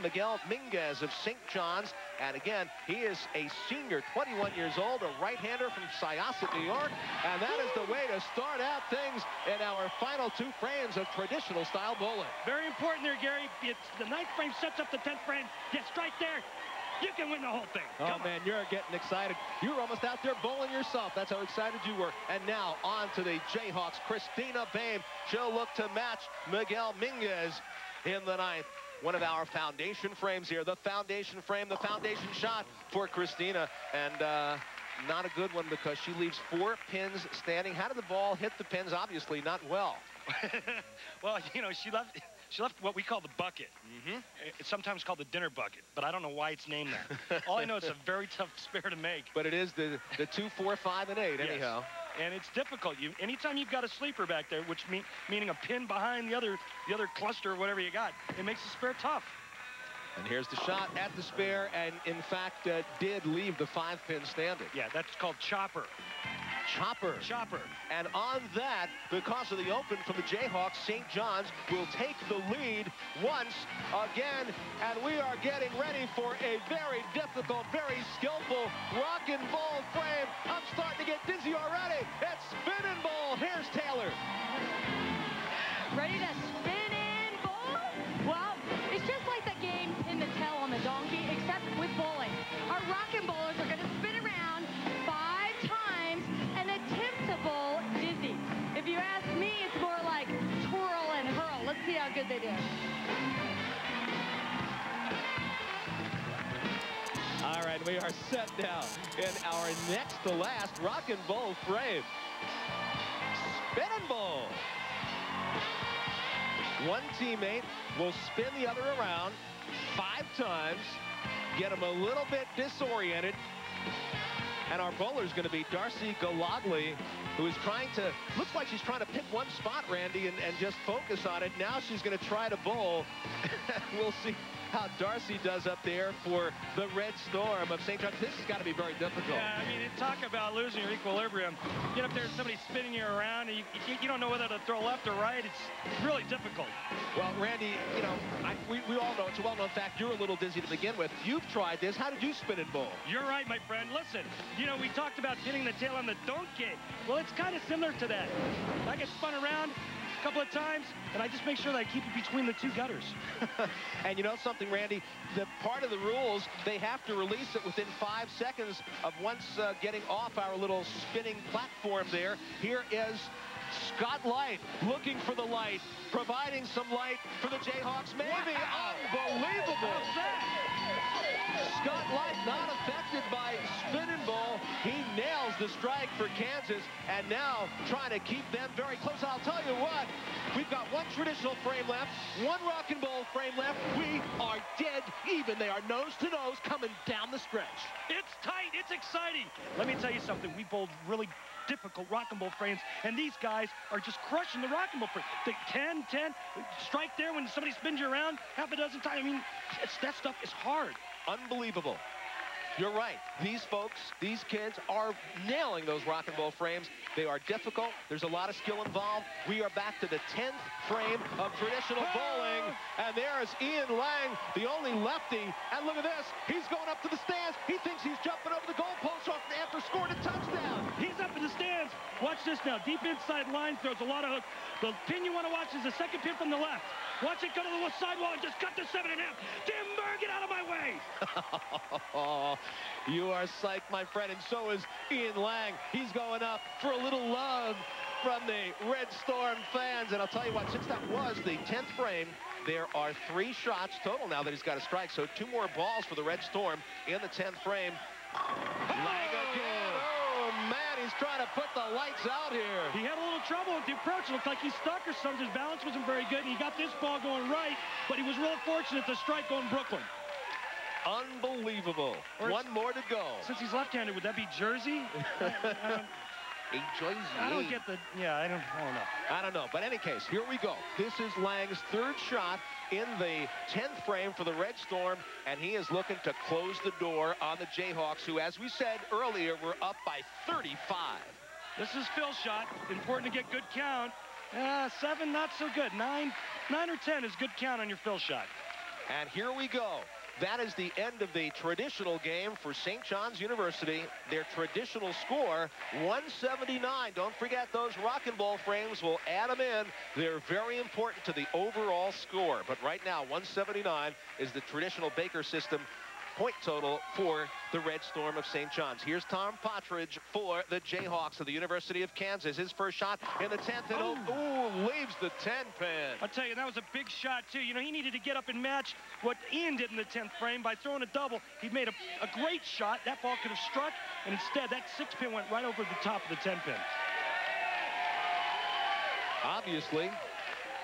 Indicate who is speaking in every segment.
Speaker 1: Miguel Minguez of St. John's. And again, he is a senior, 21 years old, a right-hander from Syosset, New York. And that is the way to start out things in our final 2 frames of traditional style bowling.
Speaker 2: Very important there, Gary. It's the 9th frame sets up the 10th frame. Get strike there. You can win the whole thing.
Speaker 1: Oh, man, you're getting excited. You were almost out there bowling yourself. That's how excited you were. And now on to the Jayhawks. Christina Bame. She'll look to match Miguel Minguez in the 9th. One of our foundation frames here. The foundation frame, the foundation shot for Christina. And not a good one because she leaves 4 pins standing. How did the ball hit the pins? Obviously not well.
Speaker 2: Well, you know, she left what we call the bucket. It's sometimes called the dinner bucket, but I don't know why it's named that. All I know, it's a very tough spare to make.
Speaker 1: But it is the 2, 4, 5, and 8, anyhow.
Speaker 2: And it's difficult. Anytime you've got a sleeper back there, which meaning a pin behind the other cluster or whatever you got, it makes the spare tough.
Speaker 1: And here's the shot at the spare, and in fact did leave the 5-pin standing.
Speaker 2: Yeah, that's called chopper.
Speaker 1: Chopper. And on that, because of the open from the Jayhawks, St. John's will take the lead once again. And we are getting ready for a very difficult, very skillful Rockin Bowl frame. I'm starting to get dizzy already. It's spin and bowl. Here's Taylor.
Speaker 3: Ready to spin and bowl? Well, it's just like the game Pin the Tail on the Donkey, except with bowling. Our Rockin Bowlers are going to spin around 5 times and attempt to bowl dizzy. If you ask me, it's more like twirl and hurl. Let's see how good they do.
Speaker 1: All right, we are set now in our next to last Rockin Bowl frame. Spin and bowl. One teammate will spin the other around 5 times, get him a little bit disoriented. And our bowler is going to be Darcy Galagli, who is trying to, looks like she's trying to pick one spot, Randy, and just focus on it. Now she's going to try to bowl. We'll see how Darcy does up there for the Red Storm of St. John's. This has got to be very difficult.
Speaker 2: Yeah, I mean, talk about losing your equilibrium. Get up there and somebody's spinning you around, and you don't know whether to throw left or right. It's really difficult.
Speaker 1: Well, Randy, you know, we all know, it's a well-known fact, you're a little dizzy to begin with. You've tried this. How did you spin and bowl?
Speaker 2: You're right, my friend. Listen, you know, we talked about pinning the tail on the donkey. Well, it's kind of similar to that. I get spun around a couple of times, and I just make sure that I keep it between the 2 gutters.
Speaker 1: And you know something, Randy? The part of the rules, they have to release it within 5 seconds of once getting off our little spinning platform there. Here is Scott Light looking for the light, providing some light for the Jayhawks. Maybe.
Speaker 2: Wow.
Speaker 1: Unbelievable.
Speaker 2: How's that?
Speaker 1: Scott Light not affected by spin and bowl. He nails the strike for Kansas, and now trying to keep them very close. I'll tell you what, we've got 1 traditional frame left, 1 Rockin Bowl frame left. We are dead even. They are nose to nose coming down the stretch.
Speaker 2: It's tight. It's exciting. Let me tell you something. We bowled really difficult Rockin Bowl frames, and these guys are just crushing the Rockin Bowl frame. The 10, strike there when somebody spins you around half a dozen times. I mean, that stuff is hard.
Speaker 1: Unbelievable. You're right. These folks, these kids are nailing those Rockin Bowl frames. They are difficult. There's a lot of skill involved. We are back to the 10th frame of traditional bowling. And there is Ian Lang, the only lefty. And look at this. He's going up to the stands. He thinks he's jumping over the goalpost after scoring a touchdown.
Speaker 2: He's up in the stands. Watch this now. Deep inside line throws a lot of... The pin you want to watch is the second pin from the left. Watch it go to the sidewall and just cut the 7.5. Timber, get out of my way.
Speaker 1: You are psyched, my friend, and so is Ian Lang. He's going up for a little love from the Red Storm fans. And I'll tell you what, since that was the 10th frame, there are 3 shots total now that he's got a strike. So 2 more balls for the Red Storm in the 10th frame. Lang again. Oh, man, he's trying to put the lights out here.
Speaker 2: He had a little trouble with the approach. It looked like he stuck or something. His balance wasn't very good, and he got this ball going right, but he was real fortunate to strike going Brooklyn.
Speaker 1: Unbelievable. 1 more to go.
Speaker 2: Since he's left-handed, would that be Jersey?
Speaker 1: A Jersey.
Speaker 2: I don't get the, yeah, I don't know.
Speaker 1: I don't know, but in any case, here we go. This is Lang's 3rd shot in the 10th frame for the Red Storm, and he is looking to close the door on the Jayhawks, who, as we said earlier, were up by 35.
Speaker 2: This is Phil's shot. Important to get good count. 7, not so good. 9 or 10 is good count on your Phil shot.
Speaker 1: And here we go. That is the end of the traditional game for St. John's University. Their traditional score, 179. Don't forget, those Rockin Bowl frames, will add them in. They're very important to the overall score. But right now, 179 is the traditional Baker system point total for the Red Storm of St. John's. Here's Tom Partridge for the Jayhawks of the University of Kansas. His first shot in the 10th, and leaves the 10 pin.
Speaker 2: I'll tell you, that was a big shot, too. You know, he needed to get up and match what Ian did in the 10th frame by throwing a double. He made a great shot. That ball could have struck, and instead, that 6 pin went right over the top of the 10 pin.
Speaker 1: Obviously,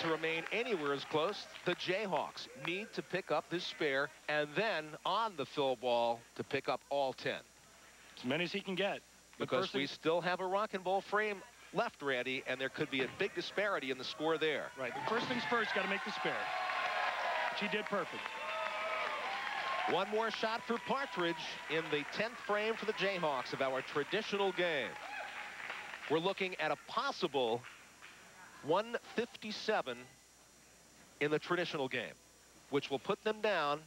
Speaker 1: to remain anywhere as close, the Jayhawks need to pick up this spare and then on the fill ball to pick up all 10.
Speaker 2: As many as he can get.
Speaker 1: Because we still have a Rockin Bowl frame left, Randy, and there could be a big disparity in the score there.
Speaker 2: Right. The first things first, got to make the spare. Which he did perfect.
Speaker 1: One more shot for Partridge in the 10th frame for the Jayhawks of our traditional game. We're looking at a possible 157 in the traditional game, which will put them down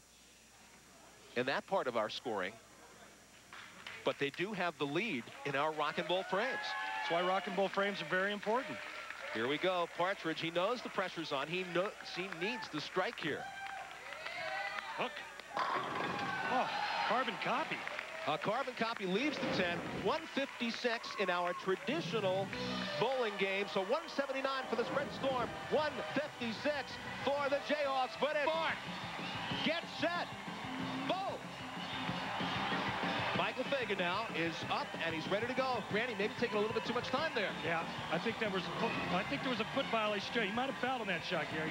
Speaker 1: in that part of our scoring. But they do have the lead in our Rockin Bowl frames.
Speaker 2: That's why Rockin Bowl frames are very important.
Speaker 1: Here we go. Partridge, he knows the pressure's on. He needs the strike here.
Speaker 2: Hook. Oh, carbon copy.
Speaker 1: A carbon copy leaves the 10. 156 in our traditional bowling game. So 179 for the Red Storm. 156 for the Jayhawks. But it's Mark. Get set. Bowl. Michael Fagan now is up and he's ready to go. Randy, maybe taking a little bit too much time there.
Speaker 2: Yeah, I think there was a foot violation. He might have fouled on that shot, Gary.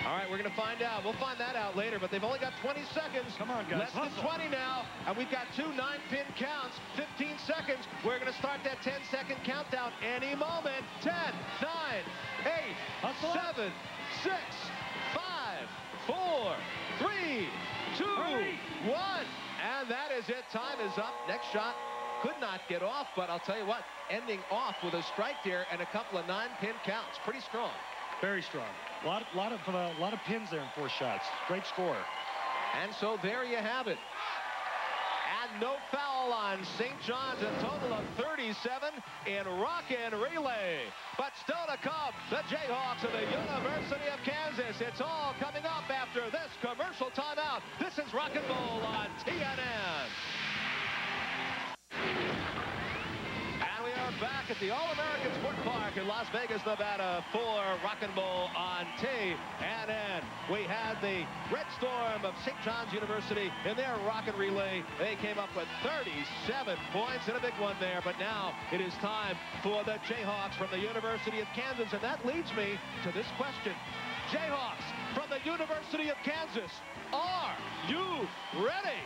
Speaker 1: All right, we're going to find out. We'll find that out later, but they've only got 20 seconds.
Speaker 2: Come on, guys.
Speaker 1: Less than 20 now, and we've got two 9-pin counts. 15 seconds. We're going to start that 10-second countdown any moment. 10, 9, 8, 7, 6, 5, 4, 3, 2, 1. And that is it. Time is up. Next shot could not get off, but I'll tell you what, ending off with a strike there and a couple of 9-pin counts. Pretty strong.
Speaker 2: Very strong. A lot of pins there in 4 shots. Great score.
Speaker 1: And so there you have it. And no foul on St. John's. A total of 37 in Rockin Relay. But still to come, the Jayhawks of the University of Kansas. It's all coming up after this commercial timeout. This is Rockin Bowl on TNN. Back at the All-American Sport Park in Las Vegas, Nevada for Rockin Bowl on TNN. We had the Red Storm of St. John's University in their Rockin Relay. They came up with 37 points and a big one there, but now it is time for the Jayhawks from the University of Kansas, and that leads me to this question. Jayhawks from the University of Kansas, are you ready?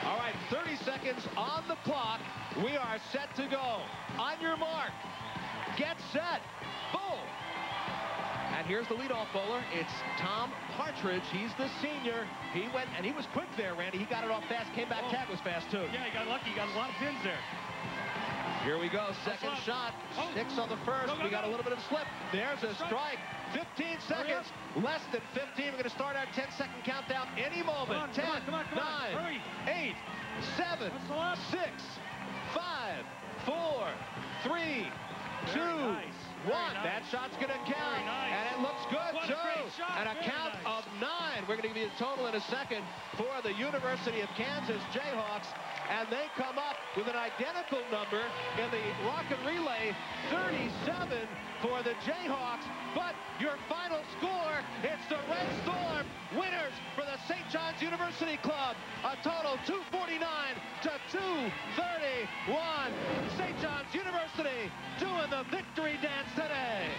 Speaker 1: All right, 30 seconds on the clock. We are set to go. On your mark, get set, bowl. And here's the leadoff bowler. It's Tom Partridge. He's the senior. He went, and he was quick there, Randy. He got it off fast, came back, tag was fast, too.
Speaker 2: Yeah, he got lucky. He got a lot of pins there.
Speaker 1: Here we go, second shot. 6 on the first. We got a little bit of slip. There's a strike. 15 seconds. Less than 15. We're going to start our 10-second countdown any moment. 10, 9, 8, 7, 6, 5, 4, 3, 2, 1. That shot's going to count. And it looks good, too. And a count of 9. We're going to give you a total in a second for the University of Kansas Jayhawks. And they come up with an identical number in the Rockin Relay, 37 for the Jayhawks. But your final score, it's the Red Storm winners for the St. John's University Club. A total 249 to 231. St. John's University doing the victory dance today.